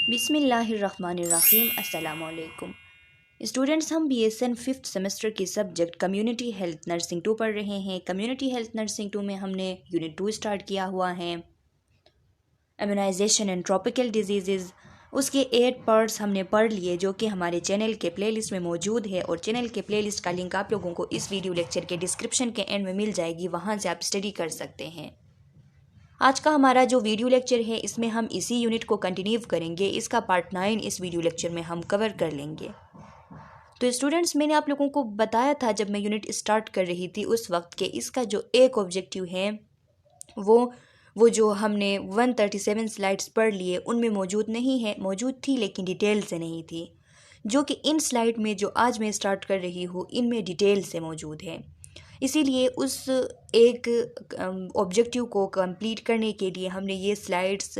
बिस्मिल्लाहिर्रहमानिर्रहीम अस्सलामुअलैकुम स्टूडेंट्स, हम BSN 5th सेमेस्टर के सब्जेक्ट कम्युनिटी हेल्थ नर्सिंग 2 पढ़ रहे हैं। कम्युनिटी हेल्थ नर्सिंग 2 में हमने यूनिट 2 स्टार्ट किया हुआ है, इम्यूनाइजेशन एंड ट्रॉपिकल डिजीज़। उसके 8 पार्ट्स हमने पढ़ लिए जो कि हमारे चैनल के प्लेलिस्ट में मौजूद है, और चैनल के प्लेलिस्ट का लिंक आप लोगों को इस वीडियो लेक्चर के डिस्क्रिप्शन के एंड में मिल जाएगी, वहाँ से आप स्टडी कर सकते हैं। आज का हमारा जो वीडियो लेक्चर है इसमें हम इसी यूनिट को कंटिन्यू करेंगे। इसका पार्ट 9 इस वीडियो लेक्चर में हम कवर कर लेंगे। तो स्टूडेंट्स, मैंने आप लोगों को बताया था जब मैं यूनिट स्टार्ट कर रही थी उस वक्त के इसका जो एक ऑब्जेक्टिव है वो जो हमने 137 स्लाइड्स पढ़ लिए उनमें मौजूद नहीं है, मौजूद थी लेकिन डिटेल से नहीं थी, जो कि इन स्लाइड में जो आज मैं स्टार्ट कर रही हूँ इनमें डिटेल से मौजूद है। इसीलिए उस एक ऑब्जेक्टिव को कंप्लीट करने के लिए हमने ये स्लाइड्स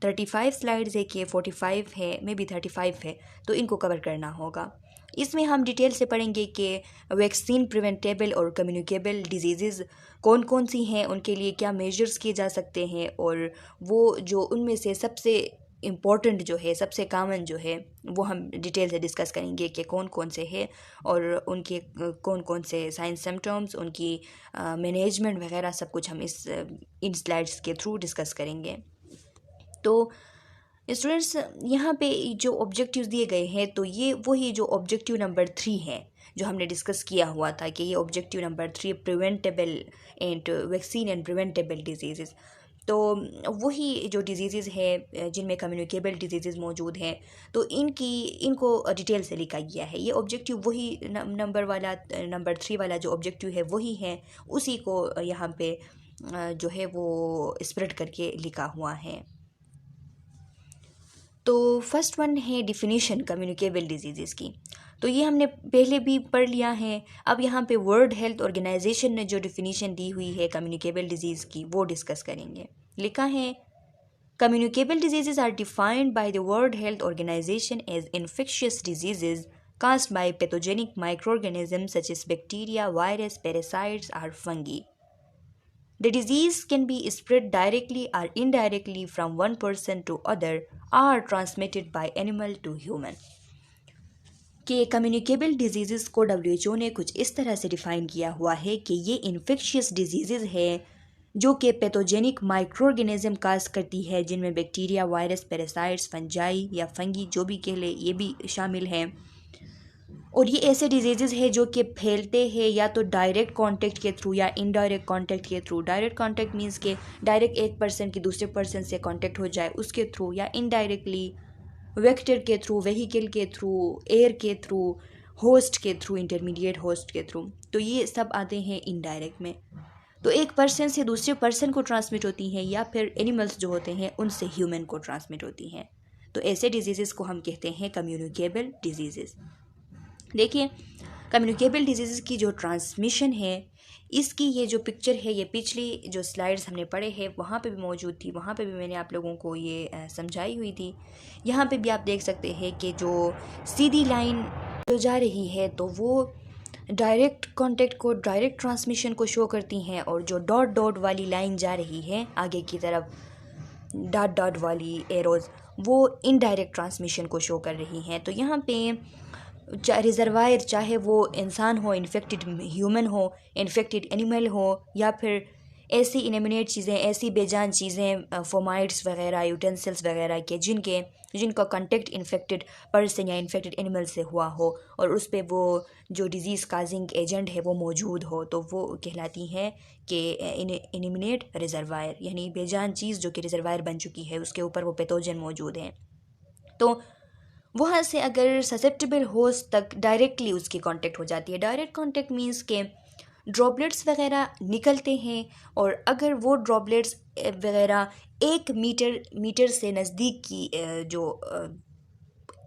35 स्लाइड्स है कि 45 है, मे बी 35 है, तो इनको कवर करना होगा। इसमें हम डिटेल से पढ़ेंगे कि वैक्सीन प्रिवेंटेबल और कम्युनिकेबल डिजीज़ कौन कौन सी हैं, उनके लिए क्या मेजर्स किए जा सकते हैं, और वो जो उनमें से सबसे इम्पॉर्टेंट जो है, सबसे कॉमन जो है, वो हम डिटेल से डिस्कस करेंगे कि कौन कौन से हैं और उनके कौन कौन से साइंस सिम्टम्स, उनकी मैनेजमेंट वगैरह सब कुछ हम इन स्लाइड्स के थ्रू डिस्कस करेंगे। तो स्टूडेंट्स, यहाँ पे जो ऑब्जेक्टिव्स दिए गए हैं तो ये वही जो ऑब्जेक्टिव नंबर 3 है जो हमने डिस्कस किया हुआ था कि ये objective number 3 preventable and vaccine and preventable disease. तो वही जो डिजीज़ है जिनमें कम्युनिकेबल डिजीज़ मौजूद हैं, तो इनको डिटेल से लिखा गया है। ये ऑब्जेक्टिव वही नंबर 3 वाला जो ऑब्जेक्टिव है वही है, उसी को यहाँ पे जो है वो स्प्रेड करके लिखा हुआ है। तो फर्स्ट वन है डिफिनीशन कम्युनिकेबल डिजीज़ की, तो ये हमने पहले भी पढ़ लिया है। अब यहाँ पे वर्ल्ड हेल्थ ऑर्गेनाइजेशन ने जो डिफिनीशन दी हुई है कम्युनिकेबल डिजीज़ की वो डिस्कस करेंगे। लिखा है, communicable disease are defined by the world health organization as infectious disease caused by pathogenic microorganisms such as bacteria, virus, parasites or fungi. The disease can be spread directly or indirectly from one person to other or transmitted by animal to human. कि communicable disease को WHO ने कुछ इस तरह से define किया हुआ है कि ये इन्फेक्शियस डिजीज़ है जो कि पैथोजेनिक माइक्रोऑर्गेनिज्म काज करती है, जिनमें बैक्टीरिया, वायरस, पैरासाइट्स, फंजाई या फंगी जो भी कह ले ये भी शामिल हैं। और ये ऐसे डिजीज़ है जो कि फैलते हैं या तो डायरेक्ट कांटेक्ट के थ्रू या इनडायरेक्ट कांटेक्ट के थ्रू। डायरेक्ट कांटेक्ट मींस के डायरेक्ट एक पर्सन की दूसरे पर्सन से कांटेक्ट हो जाए उसके थ्रू, या इनडायरेक्टली वेक्टर के थ्रू, व्हीकल के थ्रू, एयर के थ्रू, होस्ट के थ्रू, इंटरमीडिएट होस्ट के थ्रू। तो ये सब आते हैं इनडायरेक्ट में। तो एक पर्सन से दूसरे पर्सन को ट्रांसमिट होती हैं, या फिर एनिमल्स जो होते हैं उनसे ह्यूमन को ट्रांसमिट होती हैं। तो ऐसे डिजीज़ को हम कहते हैं कम्युनिकेबल डिजीज़। देखिए, कम्युनिकेबल डिजीज़ की जो ट्रांसमिशन है इसकी ये जो पिक्चर है, ये पिछली जो स्लाइड्स हमने पढ़े हैं वहाँ पे भी मौजूद थी, वहाँ पे भी मैंने आप लोगों को ये समझाई हुई थी। यहाँ पे भी आप देख सकते हैं कि जो सीधी लाइन जो जा रही है तो वो डायरेक्ट कांटेक्ट को, डायरेक्ट ट्रांसमिशन को शो करती हैं, और जो डॉट डॉट वाली लाइन जा रही है आगे की तरफ, डॉट डॉट वाली एरोज़, वो इनडायरेक्ट ट्रांसमिशन को शो कर रही हैं। तो यहाँ पे रिजर्वायर, चाहे वो इंसान हो, इन्फेक्टेड ह्यूमन हो, इन्फेक्टेड एनिमल हो, या फिर ऐसी इनएमिनेट चीज़ें, ऐसी बेजान चीज़ें, फोमाइट्स वगैरह, यूटेंसिल्स वगैरह के जिनका कांटेक्ट इन्फेक्टेड पर्सन या इन्फेक्टेड एनिमल से हुआ हो और उस पर वो जो डिजीज़ काजिंग एजेंट है वो मौजूद हो, तो वो कहलाती हैं कि इनएमिनेट रिजर्वायर, यानी बेजान चीज़ जो कि रिजर्वायर बन चुकी है, उसके ऊपर वो पैथोजन मौजूद हैं। तो वहाँ से अगर ससेप्टेबल होस्ट तक डायरेक्टली उसकी कांटेक्ट हो जाती है। डायरेक्ट कांटेक्ट मींस के ड्रॉपलेट्स वगैरह निकलते हैं, और अगर वो ड्रॉपलेट्स वगैरह 1 मीटर से नज़दीक की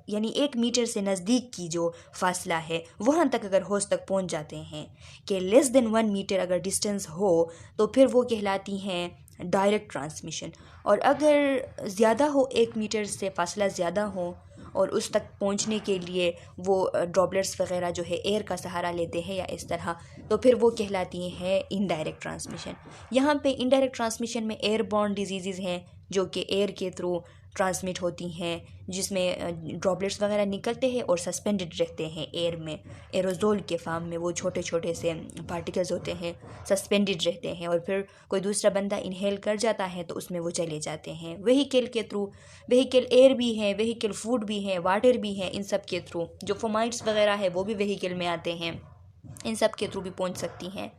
यानी 1 मीटर से नज़दीक की जो फासला है वहाँ तक अगर होस्ट तक पहुँच जाते हैं, कि लेस देन 1 मीटर अगर डिस्टेंस हो तो फिर वो कहलाती हैं डायरेक्ट ट्रांसमिशन। और अगर ज़्यादा हो, 1 मीटर से फासला ज़्यादा हो और उस तक पहुंचने के लिए वो ड्रॉपलेट्स वगैरह जो है एयर का सहारा लेते हैं या इस तरह, तो फिर वो कहलाती हैं इनडायरेक्ट ट्रांसमिशन। यहाँ पे इनडायरेक्ट ट्रांसमिशन में एयरबॉर्न डिजीज़ हैं जो कि एयर के थ्रू ट्रांसमिट होती हैं, जिसमें ड्रॉपलेट्स वगैरह निकलते हैं और सस्पेंडेड रहते हैं एयर में, एरोजोल के फॉर्म में। वो छोटे छोटे से पार्टिकल्स होते हैं, सस्पेंडेड रहते हैं, और फिर कोई दूसरा बंदा इनहेल कर जाता है तो उसमें वो चले जाते हैं व्हीकल के थ्रू। व्हीकल एयर भी है, व्हीकल फूड भी है, वाटर भी है, इन सब के थ्रू। जो फोमाइट्स वगैरह है वो भी व्हीकल में आते हैं, इन सब के थ्रू भी पहुंच सकती हैं।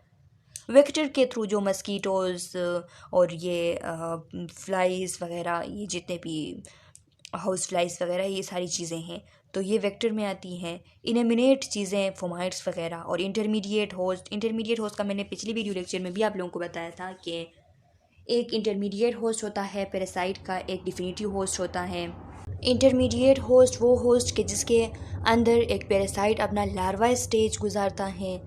वेक्टर के थ्रू जो मस्कीटोज़ और ये फ्लाइज वगैरह, ये जितने भी हाउस फ्लाइज वगैरह, ये सारी चीज़ें हैं तो ये वेक्टर में आती हैं। इनएमिनेट चीज़ें फोमाइट्स वगैरह, और इंटरमीडिएट होस्ट का मैंने पिछली वीडियो लेक्चर में भी आप लोगों को बताया था कि एक इंटरमीडिएट होस्ट होता है पैरासाइट का, एक डिफिनिटिव होस्ट होता है। इंटरमीडिएट होस्ट वो होस्ट के जिसके अंदर एक पैरासाइट अपना लार्वा स्टेज गुजारता है,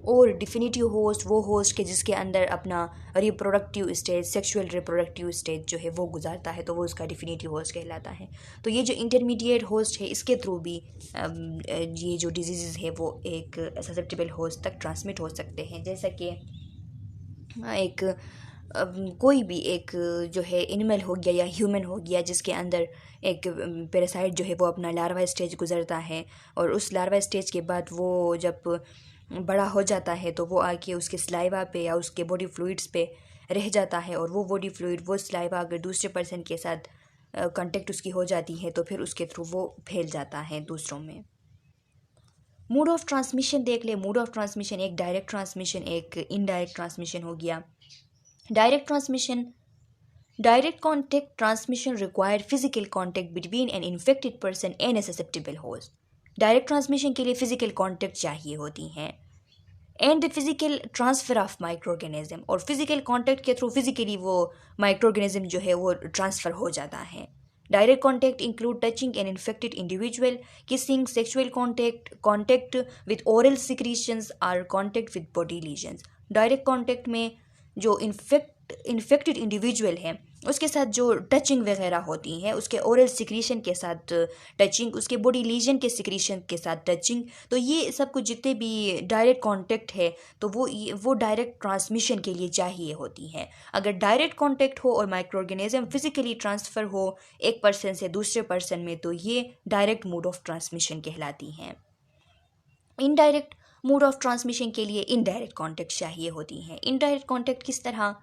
और डिफिनिटिव होस्ट वो होस्ट के जिसके अंदर अपना reproductive stage, sexual reproductive stage जो है वो गुजारता है, तो वो उसका डिफिनिटिव होस्ट कहलाता है। तो ये जो इंटरमीडिएट होस्ट है इसके थ्रू भी ये जो डिजीज़ है वो एक ससेप्टेबल होस्ट तक ट्रांसमिट हो सकते हैं। जैसा कि एक कोई भी एक जो है एनिमल हो गया या ह्यूमन हो गया जिसके अंदर एक पैरासाइट जो है वो अपना लार्वा स्टेज गुजरता है, और उस लार्वा स्टेज के बाद वो जब बड़ा हो जाता है तो वो आके उसके स्लाइवा पे या उसके बॉडी फ्लूइड्स पे रह जाता है, और वो बॉडी फ्लूइड, वो स्लाइवा अगर दूसरे पर्सन के साथ कांटेक्ट उसकी हो जाती है तो फिर उसके थ्रू वो फैल जाता है दूसरों में। मोड ऑफ ट्रांसमिशन देख ले। मोड ऑफ ट्रांसमिशन, एक डायरेक्ट ट्रांसमिशन, एक इनडायरेक्ट ट्रांसमिशन हो गया। Direct transmission, direct contact transmission require physical contact between an infected person and A susceptible host. Direct transmission के लिए फिजिकल कॉन्टेक्ट चाहिए होती हैं, and the physical transfer of micro organism, और physical contact के through physically वो micro organism जो है वो ट्रांसफ़र हो जाता है। Direct contact include touching an infected individual, kissing, sexual contact with oral secretions और contact with body lesions. Direct contact में जो इन्फेक्टेड इंडिविजुअल है उसके साथ जो टचिंग वगैरह होती हैं, उसके ओरल सिक्रीशन के साथ टचिंग, उसके बॉडी लीजन के सिक्रीशन के साथ टचिंग, तो ये सब कुछ जितने भी डायरेक्ट कांटेक्ट है तो वो डायरेक्ट ट्रांसमिशन के लिए चाहिए होती हैं। अगर डायरेक्ट कांटेक्ट हो और माइक्रो ऑर्गेनिज्म फिजिकली ट्रांसफ़र हो एक पर्सन से दूसरे पर्सन में, तो ये डायरेक्ट मोड ऑफ ट्रांसमिशन कहलाती हैं। इनडायरेक्ट मोड ऑफ ट्रांसमिशन के लिए इनडायरेक्ट कांटेक्ट चाहिए होती हैं। इनडायरेक्ट कांटेक्ट किस तरह?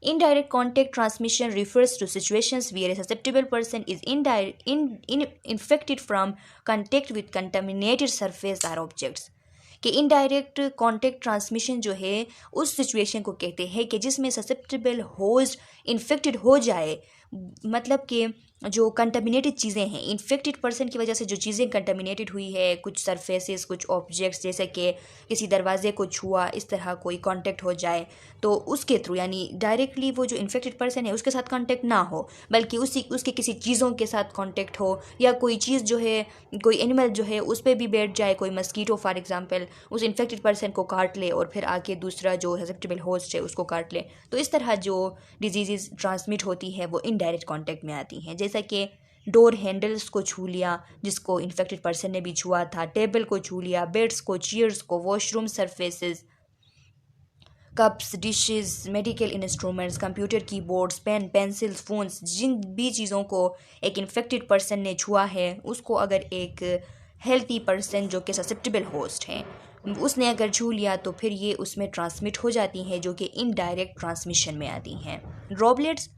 Indirect contact transmission refers to situations where a susceptible person is infected from contact with contaminated surface or objects। कि इनडायरेक्ट कॉन्टेक्ट ट्रांसमिशन जो है उस सिचुएशन को कहते हैं कि जिसमें ससेप्टेबल होस्ट इन्फेक्टेड हो जाए, मतलब कि जो कंटामिनेटेड चीज़ें हैं, इन्फेक्टेड पर्सन की वजह से जो चीज़ें कंटामिनेटेड हुई है, कुछ सरफेसेस, कुछ ऑब्जेक्ट्स, जैसे कि किसी दरवाजे को छुआ, इस तरह कोई कांटेक्ट हो जाए तो उसके थ्रू, यानी डायरेक्टली वो जो इन्फेक्टेड पर्सन है उसके साथ कांटेक्ट ना हो, बल्कि उसके किसी चीज़ों के साथ कांटेक्ट हो, या कोई चीज़ जो है, कोई एनिमल जो है उस पर भी बैठ जाए, कोई मस्कीटो फॉर एग्जांपल उस इन्फेक्टेड पर्सन को काट ले और फिर आके दूसरा जो ससेप्टेबल होस्ट है उसको काट ले, तो इस तरह जो डिजीज़ ट्रांसमिट होती है वो इनडायरेक्ट कांटेक्ट में आती हैं। जैसा कि डोर हैंडल्स को छू लिया जिसको इन्फेक्टेड पर्सन ने भी छुआ था, टेबल को छू लिया, बेड्स को, चेयर्स को, washroom surfaces, cups, dishes, medical instruments, computer keyboards, pen, pencils, phones, जिन भी चीज़ों को एक इन्फेक्टेड पर्सन ने छुआ है उसको अगर एक हेल्थी पर्सन जो कि ससेप्टेबल होस्ट हैं उसने अगर छू लिया तो फिर ये उसमें ट्रांसमिट हो जाती हैं, जो कि इनडायरेक्ट ट्रांसमिशन में आती हैं। ड्रॉपलेट्स,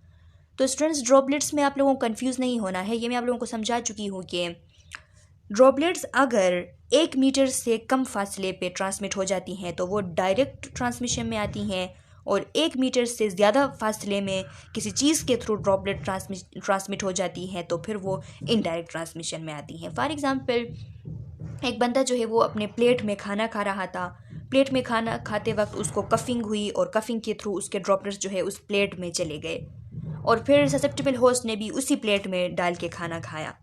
तो स्टूडेंट्स ड्रॉपलेट्स में आप लोगों को कंफ्यूज नहीं होना है, ये मैं आप लोगों को समझा चुकी हूँ कि ड्रॉपलेट्स अगर 1 मीटर से कम फासले पे ट्रांसमिट हो जाती हैं तो वो डायरेक्ट ट्रांसमिशन में आती हैं, और 1 मीटर से ज़्यादा फासले में किसी चीज़ के थ्रू ड्रॉपलेट ट्रांसमिट हो जाती हैं तो फिर वो इनडायरेक्ट ट्रांसमिशन में आती हैं। फॉर एग्ज़ाम्पल, एक बंदा जो है वो अपने प्लेट में खाना खा रहा था, प्लेट में खाना खाते वक्त उसको कफिंग हुई और कफिंग के थ्रू उसके ड्रॉपलेट्स जो है उस प्लेट में चले गए, और फिर ससेप्टेबल होस्ट ने भी उसी प्लेट में डाल के खाना खाया,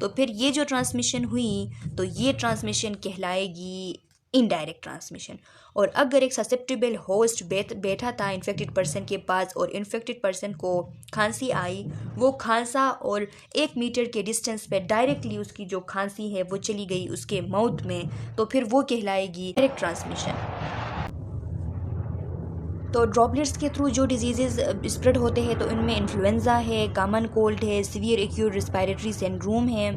तो फिर ये जो ट्रांसमिशन हुई तो ये ट्रांसमिशन कहलाएगी इनडायरेक्ट ट्रांसमिशन। और अगर एक ससेप्टेबल होस्ट बैठा था इन्फेक्टेड पर्सन के पास और इन्फेक्टेड पर्सन को खांसी आई, वो खांसा और 1 मीटर के डिस्टेंस पे डायरेक्टली उसकी जो खांसी है वो चली गई उसके माउथ में, तो फिर वो कहलाएगी डायरेक्ट ट्रांसमिशन। तो ड्रॉपलेट्स के थ्रू जो डिजीज़ स्प्रेड होते हैं तो इनमें इन्फ्लुएंज़ा है, कॉमन कोल्ड है, सीवियर एक्यूट रिस्पायरेटरी सिंड्रोम है।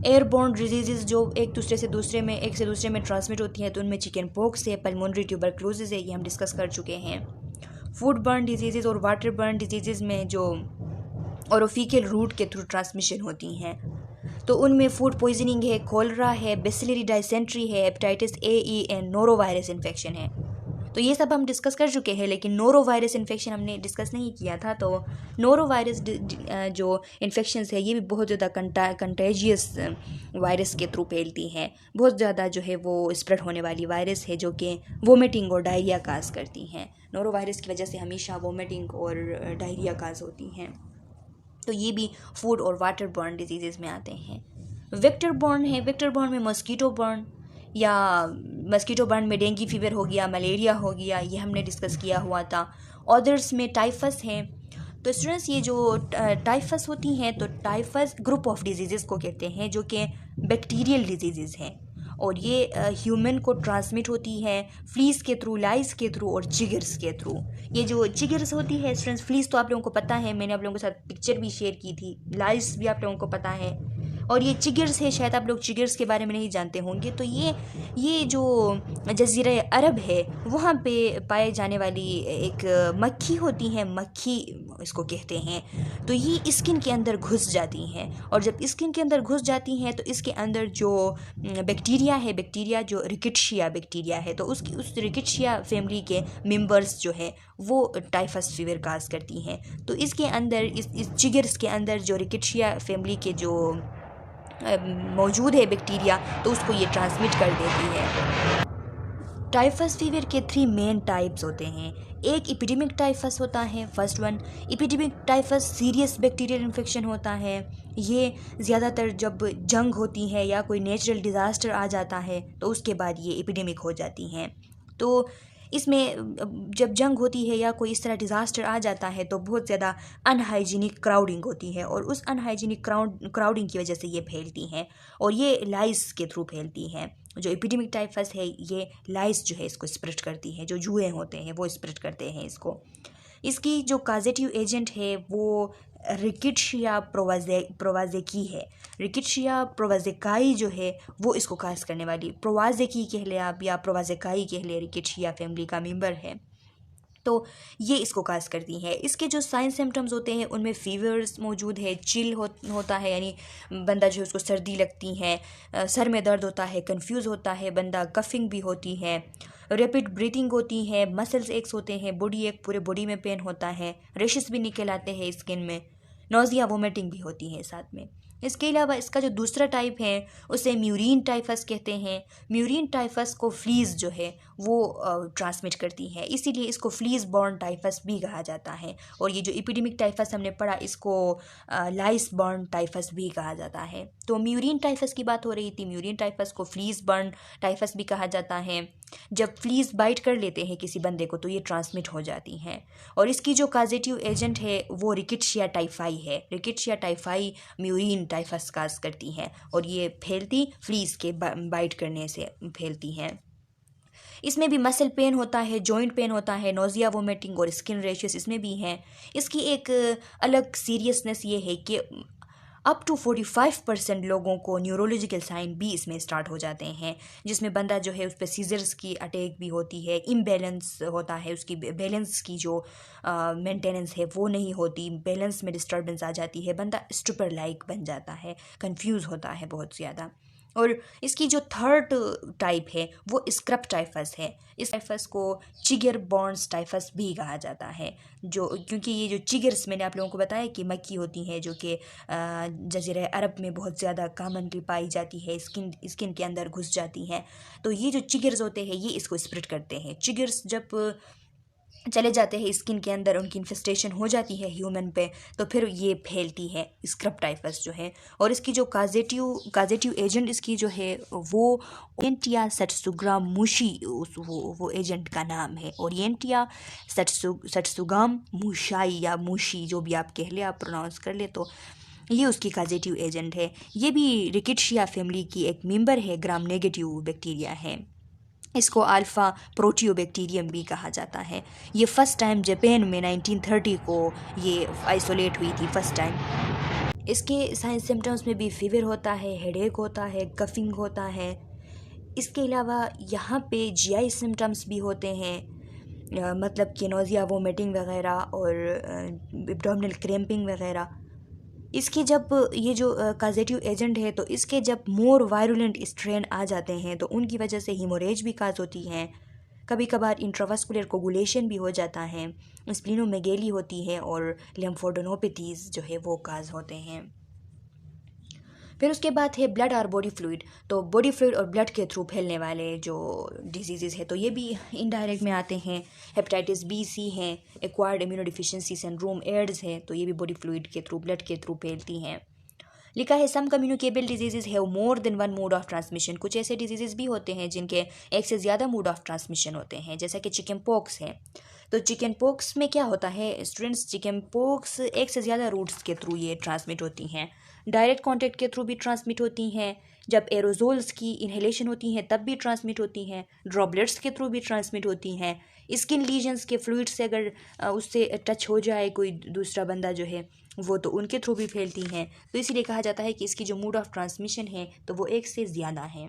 एयरबोर्न डिजीज़ जो एक से दूसरे में ट्रांसमिट होती हैं तो उनमें चिकन पॉक्स है, पल्मोनरी ट्यूबरक्लोसिस है, ये हम डिस्कस कर चुके हैं। फूड बर्न डिजीज़ और वाटर बर्न डिजीज़ में जो ओरोफिकल रूट के थ्रू ट्रांसमिशन होती हैं तो उनमें फूड पॉइजनिंग है, कोलरा है, बेसिलरी डाइसेंट्री है, hepatitis A E and noro virus infection है। तो ये सब हम डिस्कस कर चुके हैं, लेकिन नोरो वायरस इन्फेक्शन हमने डिस्कस नहीं किया था। तो नोरो वायरस जो इन्फेक्शंस है ये भी बहुत ज़्यादा कंटेजियस वायरस के थ्रू फैलती हैं, बहुत ज़्यादा जो है वो स्प्रेड होने वाली वायरस है जो कि वोमिटिंग और डायरिया काज करती हैं। नोरो वायरस की वजह से हमेशा वोमिटिंग और डायरिया काज होती हैं। तो ये भी फूड और वाटर बर्न डिजीज़ में आते हैं। वेक्टर बर्न है, वेक्टर बर्न में मस्कीटो बर्न या मस्कीटो बर्न में डेंगू फीवर हो गया, मलेरिया हो गया, ये हमने डिस्कस किया हुआ था। अदर्स में टाइफस है। तो स्टूडेंट्स ये जो टाइफस होती हैं तो टाइफस ग्रुप ऑफ डिजीज़ को कहते हैं जो कि बैक्टीरियल डिजीज़ हैं और ये ह्यूमन को ट्रांसमिट होती है फ्लीस के थ्रू, लाइस के थ्रू और चिगर्स के थ्रू। ये जो चिगर्स होती है स्टूडेंट्स, फ्लीस तो आप लोगों को पता है, मैंने आप लोगों के साथ पिक्चर भी शेयर की थी, लाइस भी आप लोगों को पता है, और ये चिगर्स है, शायद आप लोग चिगर्स के बारे में नहीं जानते होंगे। तो ये जो जज़ीरा अरब है वहाँ पे पाए जाने वाली एक मक्खी होती है, मक्खी इसको कहते हैं। तो ये स्किन के अंदर घुस जाती हैं और जब स्किन के अंदर घुस जाती हैं तो इसके अंदर जो बैक्टीरिया है, बैक्टीरिया जो रिकेट्शिया बैक्टीरिया है, तो उस रिकेट्शिया फैमिली के मेंबर्स जो है वो टाइफस फीवर काज करती हैं। तो इसके अंदर इस चिगर्स के अंदर जो रिकेट्शिया फैमिली के जो मौजूद है बैक्टीरिया, तो उसको ये ट्रांसमिट कर देती है। टाइफस फीवर के 3 मेन टाइप्स होते हैं। एक एपिडेमिक टाइफस होता है, first one. Epidemic typhus serious bacterial infection होता है। ये ज़्यादातर जब जंग होती है या कोई नेचुरल डिज़ास्टर आ जाता है तो उसके बाद ये एपिडेमिक हो जाती हैं। तो इसमें जब जंग होती है या कोई इस तरह डिज़ास्टर आ जाता है तो बहुत ज़्यादा अनहाइजीनिक क्राउडिंग होती है और उस अनहाइजीनिक क्राउडिंग की वजह से ये फैलती हैं और ये लाइस के थ्रू फैलती हैं। जो एपिडेमिक टाइफस है ये लाइस जो है इसको स्प्रेड करती है, जो जुए होते हैं वो स्प्रेड करते हैं इसको। इसकी जो काजेटिव एजेंट है वो रिकेट्शिया प्रोवाज़ेकी है। रिकेट्शिया प्रोवाज़ेकाई जो है वो इसको काज करने वाली, प्रोवाज़ेकी कह ले आप या प्रोवाज़ेकाई कह ले, रिकेट्शिया फैमिली का मेंबर है, तो ये इसको काज करती है। इसके जो साइन सिम्टम्स होते हैं उनमें फीवर्स मौजूद है, चिल होता है, यानी बंदा जो है उसको सर्दी लगती है, सर में दर्द होता है, कंफ्यूज होता है बंदा, कफिंग भी होती है, रैपिड ब्रीथिंग होती है, मसल्स एक्स होते हैं, बॉडी एक पूरे बॉडी में पेन होता है, रेशेस भी निकल आते हैं स्किन में, नोजिया वोमिटिंग भी होती है साथ में। इसके अलावा इसका जो दूसरा टाइप है उसे म्यूरिन टाइफस कहते हैं। म्यूरिन टाइफस को फ्लीज जो है वो ट्रांसमिट करती है, इसीलिए इसको फ्लीज बॉर्न टाइफस भी कहा जाता है। और ये जो एपिडेमिक टाइफस हमने पढ़ा इसको लाइस बॉर्न टाइफस भी कहा जाता है। तो म्यूरिन टाइफस की बात हो रही थी, म्यूरिन टाइफस को फ्लीज बॉर्न टाइफस भी कहा जाता है। जब फ्लीज बाइट कर लेते हैं किसी बंदे को तो ये ट्रांसमिट हो जाती हैं और इसकी जो काजेटिव एजेंट है वो रिकेट्शिया टाइफाई है। रिकेट्शिया टाइफाई म्यूरिन टाइफस काज करती हैं और ये फैलती फ्लीज के बाइट करने से फैलती हैं। इसमें भी मसल पेन होता है, जॉइंट पेन होता है, नोजिया वोमिटिंग और स्किन रैशेस इसमें भी हैं। इसकी एक अलग सीरियसनेस ये है कि अप टू 45% लोगों को न्यूरोलॉजिकल साइन भी इसमें स्टार्ट हो जाते हैं, जिसमें बंदा जो है उस पर सीजर्स की अटैक भी होती है, इम्बैलेंस होता है, उसकी बैलेंस की जो मेंटेनेंस है वो नहीं होती, बैलेंस में डिस्टर्बेंस आ जाती है, बंदा स्टुपर लाइक बन जाता है, कंफ्यूज होता है बहुत ज़्यादा। और इसकी जो थर्ड टाइप है वो स्क्रब टाइफस है। इस टाइफस को चिगर बॉर्न्स टाइफस भी कहा जाता है, जो क्योंकि ये जो चिगर्स मैंने आप लोगों को बताया कि मक्खी होती हैं जो कि जज़ीरा अरब में बहुत ज़्यादा कॉमनली पाई जाती है, स्किन के अंदर घुस जाती हैं। तो ये जो चिगर्स होते हैं ये इसको स्प्रेड करते हैं। चिगर्स जब चले जाते हैं स्किन के अंदर, उनकी इन्फेस्टेशन हो जाती है ह्यूमन पे, तो फिर ये फैलती है स्क्रब टाइफस जो है। और इसकी जो काजेटिव एजेंट इसकी जो है वो ओरिएंटिया सट्सुगाम मूशी वो एजेंट का नाम है। ओरिएंटिया सट्सुगाम मूशाई या मूशी जो भी आप कह ले, आप प्रोनाउंस कर ले, तो ये उसकी काजेटिव एजेंट है। ये भी रिकेट्शिया फैमिली की एक मेंबर है, ग्राम नेगेटिव बैक्टीरिया है। इसको अल्फ़ा प्रोटियोबैक्टीरियम भी कहा जाता है। ये फ़र्स्ट टाइम जापान में 1930 को ये आइसोलेट हुई थी फर्स्ट टाइम। इसके साइन सिम्टम्स में भी फीवर होता है, हेडेक होता है, कफिंग होता है। इसके अलावा यहाँ पे जीआई सिम्टम्स भी होते हैं, मतलब कि नोज़िया, वोमिटिंग वगैरह और एब्डोमिनल क्रैम्पिंग वगैरह। इसकी जब ये जो काजेटिव एजेंट है तो इसके जब मोर वायरुलेंट स्ट्रेन आ जाते हैं तो उनकी वजह से हीमोरेज भी काज होती हैं। कभी कभार इंट्रावास्कुलर कोगुलेशन भी हो जाता है, स्प्लीनोमेगेली होती है और लिम्फोडेनोपैथीज जो है वो काज होते हैं। फिर उसके बाद है ब्लड और बॉडी फ्लूइड। तो बॉडी फ्लूइड और ब्लड के थ्रू फैलने वाले जो डिजीज़ है तो ये भी इनडायरेक्ट में आते हैं। हेपेटाइटिस बी, सी हैं, एक्वायर्ड इम्यूनोडिफिशियंसी सिंड्रोम, एड्स है, तो ये भी बॉडी फ्लूइड के थ्रू, ब्लड के थ्रू फैलती हैं। लिखा है some communicable diseases have more than one mode of transmission. कुछ ऐसे डिजीजेज भी होते हैं जिनके एक से ज़्यादा मोड ऑफ ट्रांसमिशन होते हैं, जैसा कि चिकन पॉक्स है। तो चिकन पॉक्स में क्या होता है स्टूडेंट्स, चिकन पॉक्स एक से ज़्यादा रूट्स के थ्रू ये ट्रांसमिट होती हैं। डायरेक्ट कॉन्टैक्ट के थ्रू भी ट्रांसमिट होती हैं, जब एरोजोल्स की इन्हेलेशन होती हैं तब भी ट्रांसमिट होती हैं, ड्रॉपलेट्स के थ्रू भी ट्रांसमिट होती हैं, स्किन लीजन्स के फ्लूइड से अगर उससे टच हो जाए कोई दूसरा बंदा जो है वो तो उनके थ्रू भी फैलती हैं। तो इसीलिए कहा जाता है कि इसकी जो मोड ऑफ ट्रांसमिशन है तो वो एक से ज़्यादा है।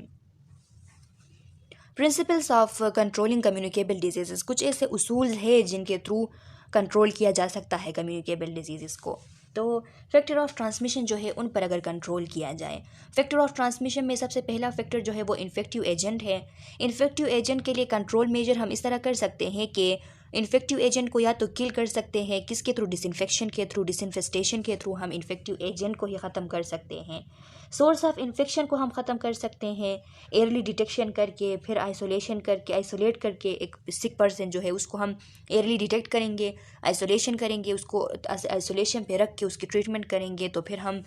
Principles of controlling communicable disease, कुछ ऐसे उसूल हैं जिनके थ्रू कंट्रोल किया जा सकता है कम्युनिकेबल डिजीज़ को। तो फैक्टर ऑफ ट्रांसमिशन जो है उन पर अगर कंट्रोल किया जाए, फैक्टर ऑफ ट्रांसमिशन में सबसे पहला फैक्टर जो है वो इन्फेक्टिव एजेंट है। इन्फेक्टिव एजेंट के लिए कंट्रोल मेजर हम इस तरह कर सकते हैं कि इन्फेक्टिव एजेंट को या तो किल कर सकते हैं, किसके थ्रू, डिसइंफेक्शन के थ्रू, डिसइंफेस्टेशन के थ्रू हम इन्फेक्टिव एजेंट को ही ख़त्म कर सकते हैं। सोर्स ऑफ इन्फेक्शन को हम ख़त्म कर सकते हैं एयरली डिटेक्शन करके, फिर आइसोलेशन करके, आइसोलेट करके एक सिक पर्सन जो है उसको हम एयरली डिटेक्ट करेंगे, आइसोलेशन करेंगे, उसको आइसोलेशन पे रख के उसकी ट्रीटमेंट करेंगे, तो फिर हम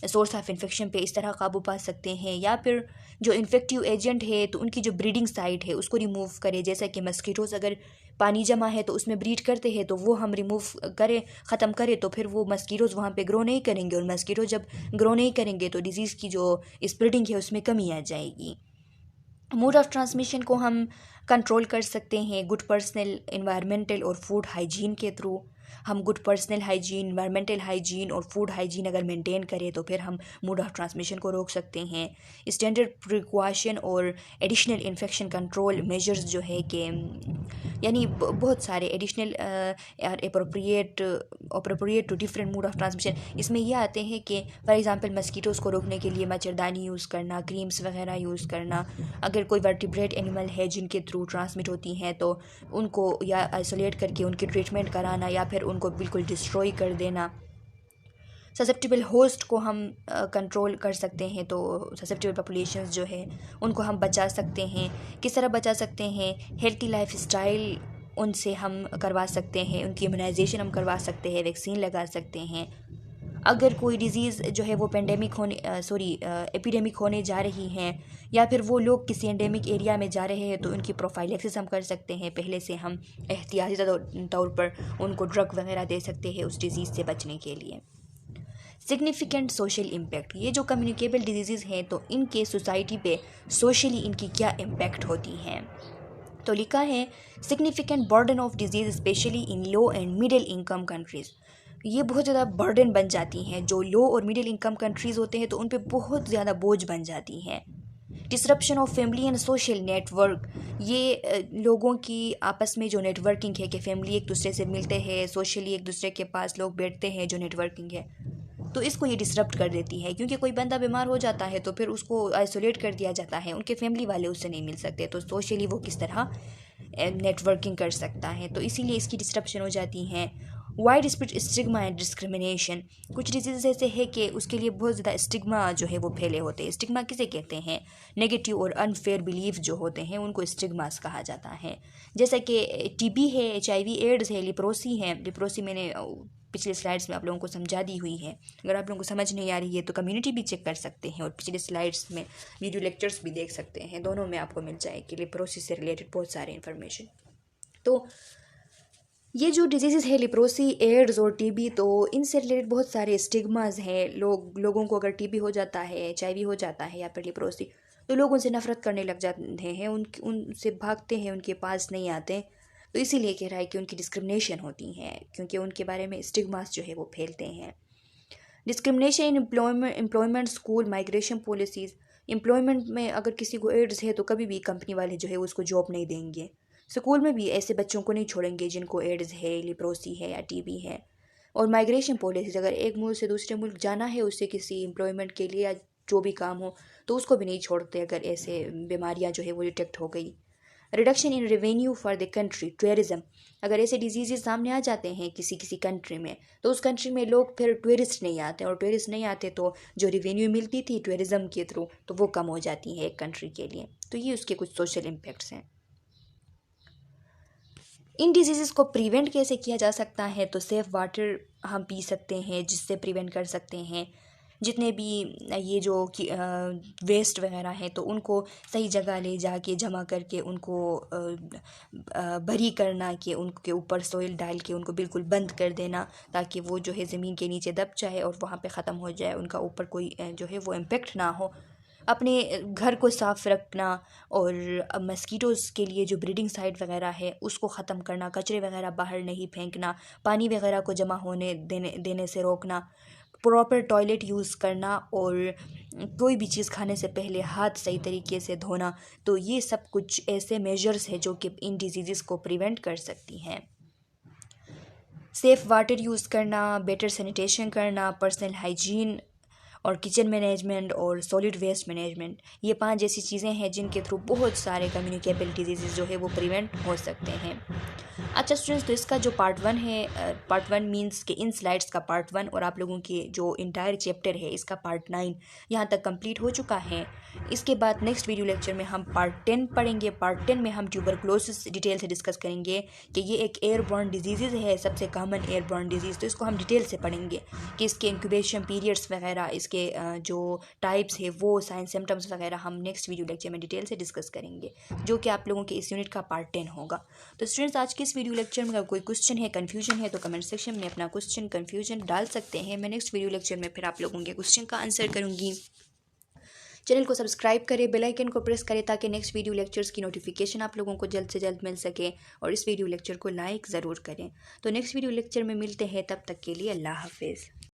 सोर्स ऑफ इन्फेक्शन पे इस तरह काबू पा सकते हैं। या फिर जो इन्फेक्टिव एजेंट है तो उनकी जो ब्रीडिंग साइट है उसको रिमूव करें, जैसा कि मस्कीटोज़ अगर पानी जमा है तो उसमें ब्रीड करते हैं तो वो हम रिमूव करें, ख़त्म करें, तो फिर वो मस्कीटोज़ वहाँ पे ग्रो नहीं करेंगे, और मस्कीटो जब ग्रो नहीं करेंगे तो डिजीज़ की जो स्प्रेडिंग है उसमें कमी आ जाएगी। मोड ऑफ ट्रांसमिशन को हम कंट्रोल कर सकते हैं गुड पर्सनल, इन्वायरमेंटल और फूड हाइजीन के थ्रू। हम good personal hygiene, environmental hygiene और फूड हाइजीन अगर मेंटेन करें तो फिर हम मोड ऑफ ट्रांसमिशन को रोक सकते हैं। स्टैंडर्ड प्रिकॉशन और एडिशनल इन्फेक्शन कंट्रोल मेजर्स जो है कि यानी बहुत सारे additional appropriate to different mode of transmission, इसमें ये आते हैं कि फॉर एग्जांपल मस्कीटोज़ को रोकने के लिए मच्छरदानी यूज़ करना, क्रीम्स वगैरह यूज़ करना। अगर कोई वर्टिब्रेट एनिमल है जिनके थ्रू ट्रांसमिट होती हैं तो उनको या आइसोलेट करके उनकी ट्रीटमेंट कराना या फिर उनको बिल्कुल डिस्ट्रॉय कर देना। ससेप्टिबल होस्ट को हम कंट्रोल कर सकते हैं, तो ससेप्टिबल पॉपुलेशंस जो है उनको हम बचा सकते हैं। किस तरह बचा सकते हैं? हेल्थी लाइफ स्टाइल उनसे हम करवा सकते हैं, उनकी इम्यूनाइजेशन हम करवा सकते हैं, वैक्सीन लगा सकते हैं। अगर कोई डिज़ीज़ जो है वो एपिडेमिक होने जा रही हैं या फिर वो लोग किसी एंडेमिक एरिया में जा रहे हैं तो उनकी प्रोफाइलैक्सिस हम कर सकते हैं। पहले से हम एहतियाती तौर पर उनको ड्रग वगैरह दे सकते हैं उस डिज़ीज़ से बचने के लिए। सिग्निफिकेंट सोशल इम्पैक्ट, ये जो कम्युनिकेबल डिजीज़ हैं तो इनके सोसाइटी पे सोशली इनकी क्या इम्पैक्ट होती हैं। तो लिखा है significant burden of disease specially in low and middle income countries. ये बहुत ज़्यादा बर्डन बन जाती हैं, जो लो और मिडिल इनकम कंट्रीज़ होते हैं तो उन पे बहुत ज़्यादा बोझ बन जाती हैं। Disruption of family and social network, ये लोगों की आपस में जो नेटवर्किंग है कि फैमिली एक दूसरे से मिलते हैं, सोशली एक दूसरे के पास लोग बैठते हैं, जो नेटवर्किंग है तो इसको ये डिसरप्ट कर देती है। क्योंकि कोई बंदा बीमार हो जाता है तो फिर उसको आइसोलेट कर दिया जाता है, उनके फैमिली वाले उससे नहीं मिल सकते, तो सोशली वो किस तरह नेटवर्किंग कर सकता है, तो इसीलिए इसकी डिसरप्शन हो जाती हैं। Wide spread stigma and discrimination, कुछ डिजीज़ ऐसे है कि उसके लिए बहुत ज़्यादा स्टिग्मा जो है वो फैले होते हैं। स्टिग्मा किसे कहते हैं? नेगेटिव और अनफेयर बिलीफ जो होते हैं उनको स्टिग्मास कहा जाता है। जैसे कि टीबी है, HIV एड्स है, लिप्रोसी है। लिप्रोसी मैंने पिछले स्लाइड्स में आप लोगों को समझा दी हुई है, अगर आप लोगों को समझ नहीं आ रही है तो कम्युनिटी भी चेक कर सकते हैं और पिछले स्लाइड्स में वीडियो लेक्चर्स भी देख सकते हैं, दोनों में आपको मिल जाएगी लिप्रोसी से रिलेटेड बहुत सारे इन्फॉर्मेशन। तो ये जो डिजीज़ है लिप्रोसी, एड्स और टीबी, तो इनसे रिलेटेड बहुत सारे स्टिग्मास हैं। लोगों को अगर टीबी हो जाता है, HIV हो जाता है या फिर लिप्रोसी, तो लोग उनसे नफ़रत करने लग जाते हैं, उनसे भागते हैं, उनके पास नहीं आते। तो इसीलिए कह रहा है कि उनकी डिस्क्रिमिनेशन होती है, क्योंकि उनके बारे में स्टिग्मास जो है वो फैलते हैं। Discrimination in employment, school, migration policies. Employment में अगर किसी को एड्स है तो कभी भी कंपनी वाले जो है उसको जॉब नहीं देंगे। स्कूल में भी ऐसे बच्चों को नहीं छोड़ेंगे जिनको एड्स है, लिप्रोसी है या टीबी है। और माइग्रेशन पॉलिसीज़, अगर एक मुल्क से दूसरे मुल्क जाना है उससे किसी एम्प्लॉयमेंट के लिए या जो भी काम हो, तो उसको भी नहीं छोड़ते अगर ऐसे बीमारियां जो है वो डिटेक्ट हो गई। Reduction in revenue for the country, tourism. अगर ऐसे डिजीज़ सामने आ जाते हैं किसी किसी कंट्री में, तो उस कंट्री में लोग फिर टूरिस्ट नहीं आते, और टूरिस्ट नहीं आते तो जो रेवेन्यू मिलती थी टूरिज़्म के थ्रू, तो वो कम हो जाती है एक कंट्री के लिए। तो ये उसके कुछ सोशल इम्पेक्ट्स हैं। इन डिजीज़ को प्रिवेंट कैसे किया जा सकता है? तो सेफ़ वाटर हम पी सकते हैं, जिससे प्रिवेंट कर सकते हैं। जितने भी ये जो कि वेस्ट वगैरह हैं, तो उनको सही जगह ले जाके जमा करके उनको भरी करना, कि उनके ऊपर सोइल डाल के उनको बिल्कुल बंद कर देना, ताकि वो जो है ज़मीन के नीचे दब जाए और वहाँ पे ख़त्म हो जाए, उनका ऊपर कोई जो है वो इम्पेक्ट ना हो। अपने घर को साफ़ रखना, और मस्कीटोज़ के लिए जो ब्रीडिंग साइट वगैरह है उसको ख़त्म करना, कचरे वगैरह बाहर नहीं फेंकना, पानी वगैरह को जमा होने देने से रोकना, प्रॉपर टॉयलेट यूज़ करना, और कोई भी चीज़ खाने से पहले हाथ सही तरीके से धोना। तो ये सब कुछ ऐसे मेजर्स हैं जो कि इन डिजीज़ को प्रिवेंट कर सकती हैं। सेफ़ वाटर यूज़ करना, बेटर सैनिटेशन करना, पर्सनल हाइजीन, और किचन मैनेजमेंट, और सॉलिड वेस्ट मैनेजमेंट। ये 5 ऐसी चीज़ें हैं जिनके थ्रू बहुत सारे कम्युनिकेबल डिजीज़ जो है वो प्रिवेंट हो सकते हैं। अच्छा स्टूडेंट्स, तो इसका जो पार्ट 1 है, पार्ट 1 मीन्स कि इन स्लाइड्स का पार्ट 1, और आप लोगों के जो इंटायर चैप्टर है इसका पार्ट 9 यहाँ तक कंप्लीट हो चुका है। इसके बाद नेक्स्ट वीडियो लेक्चर में हम पार्ट 10 पढ़ेंगे। पार्ट 10 में हम ट्यूबरक्लोसिस डिटेल से डिस्कस करेंगे कि ये एक एयरबॉर्न डिजीज़ है, सबसे कॉमन एयरबॉर्न डिजीज़। तो इसको हम डिटेल से पढ़ेंगे कि इसके इंक्यूबेशन पीरियड्स वगैरह, इसके जो टाइप्स है वो, साइन सिम्टम्स वगैरह हम नेक्स्ट वीडियो लेक्चर में डिटेल से डिस्कस करेंगे, जो कि आप लोगों के इस यूनिट का पार्ट 10 होगा। तो स्टूडेंट्स, आज के इस वीडियो लेक्चर में अगर कोई क्वेश्चन है, कन्फ्यूजन है, तो कमेंट सेक्शन में अपना क्वेश्चन, कन्फ्यूजन डाल सकते हैं। मैं नेक्स्ट वीडियो लेक्चर में फिर आप लोगों के क्वेश्चन का आंसर करूँगी। चैनल को सब्सक्राइब करें, बेल आइकन को प्रेस करें, ताकि नेक्स्ट वीडियो लेक्चर्स की नोटिफिकेशन आप लोगों को जल्द से जल्द मिल सके, और इस वीडियो लेक्चर को लाइक ज़रूर करें। तो नेक्स्ट वीडियो लेक्चर में मिलते हैं, तब तक के लिए अल्लाह हाफिज़।